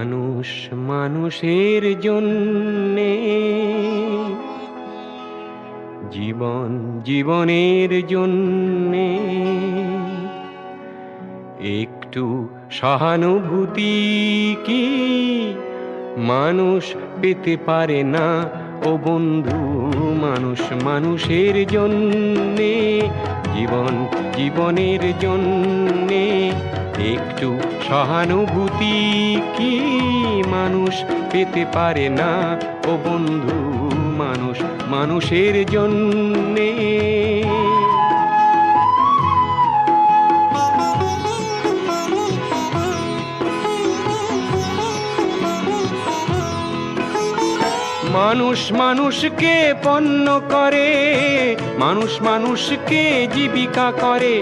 মানুষ মানুষের জন্যে, জীবন জীবনের জন্যে একটু সহানুভূতি কি মানুষ পেতে পারে না ও বন্ধু? মানুষ মানুষের জন্যে, জীবন জীবনের জন্যে একটু সহানুভূতি কি মানুষ পেতে পারে না ও বন্ধু? মানুষ মানুষের জন্যে। মানুষ মানুষকে পণ্য করে, মানুষ মানুষকে জীবিকা করে,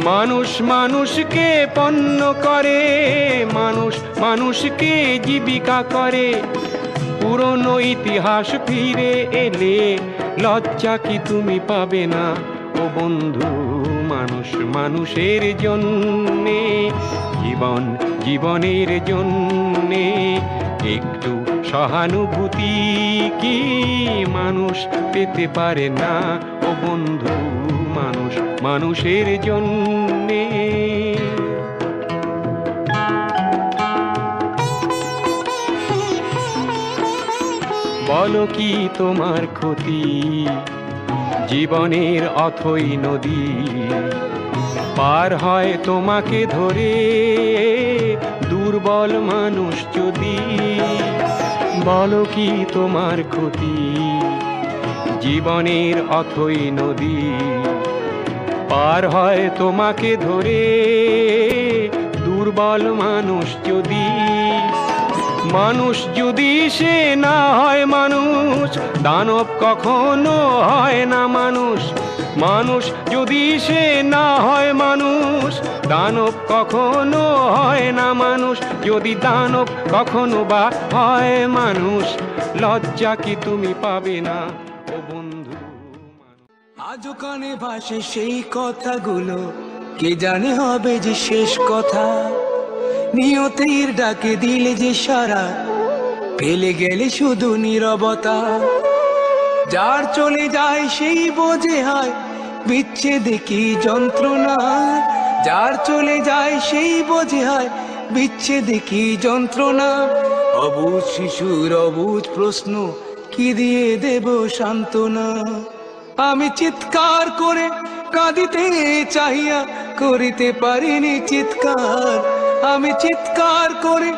মানুষ মানুষকে পণ্য করে, মানুষ মানুষকে জীবিকা করে। পুরনো ইতিহাস ফিরে এলে লজ্জা কি তুমি পাবে না ও বন্ধু? মানুষ মানুষের জন্যে, জীবন জীবনের জন্যে একটু সহানুভূতি কি মানুষ পেতে পারে না ও বন্ধু? মানুষ মানুষের জন্যে। বলো কি তোমার ক্ষতি জীবনের অথই নদী পার হয় তোমাকে ধরে দুর্বল মানুষ যদি? বলো কি তোমার ক্ষতি জীবনের অথই নদী পার হয় তোমাকে ধরে দুর্বল মানুষ যদি? মানুষ যদি সে না হয় মানুষ, দানব কখনো হয় না মানুষ। মানুষ যদি সে না হয় মানুষ, দানব কখনো হয় না মানুষ। যদি দানব কখনো বা হয় মানুষ, লজ্জা কি তুমি পাবে না ও বন্ধু? আজও কানে ভাসে সেই কথাগুলো, কে জানে হবে যে শেষ কথা। নিয়তির ডাকে দিলে যে সারা, ফেলে গেলে শুধু নীরবতা। যার চলে যায় সেই বোঝে হয় বিচ্ছেদে কি যন্ত্রণা। যার চলে যায় সেই বোঝে হয় বিচ্ছেদে কি যন্ত্রণা। অবুঝ শিশুর অবুঝ প্রশ্ন, কি দিয়ে দেব সান্ত্বনা। আমি চিৎকার করে কাঁদিতে চাহিয়া করিতে পারিনি চিৎকার। আমি চিৎকার করে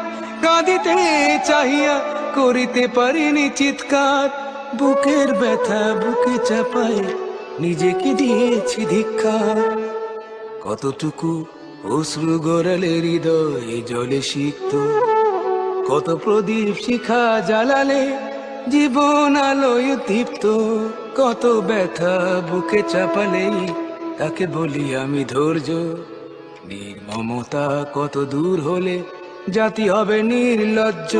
কাঁদিতে চাহিয়া করিতে পারিনি চিৎকার। বুকের ব্যথা বুকে চাপায় নিজেকে দিয়েছি ধিক্কার। কতটুকু অশ্রু গড়ালে হৃদয় জলে সিক্ত, কত প্রদীপ শিখা জ্বালালে জীবন আলোয় দীপ্ত। কত ব্যথা বুকে চাপালেই তাকে বলি আমি ধৈর্য। নির্মমতা কত দূর হলে জাতি হবে নির্লজ্জ।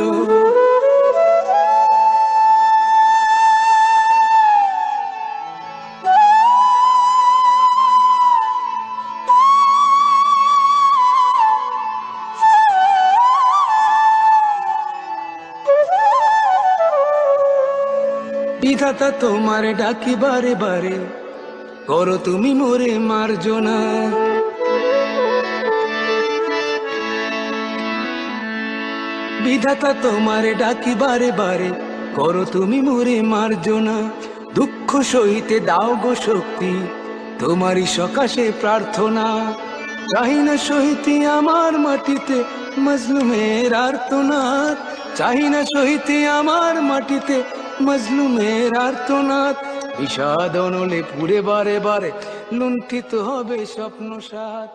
বিধাতা তোমার ডাকি বারে বারে, করো তুমি মোরে মার্জনা। বিধাতা তোমার ডাকি বারে বারে, করো তুমি মোরে মার্জনা। দুঃখ সইতে দাও গো শক্তি, তোমারই সকাশে প্রার্থনা। চাহি না সইতে আমার মাটিতে মজলুমের আর্তনাদ। চাহি না সইতে আমার মাটিতে মজলুমের আর্তনাদ। বিষাদ অনলে পুড়ে বারে বারে লুণ্ঠিত হবে স্বপ্ন সাথ।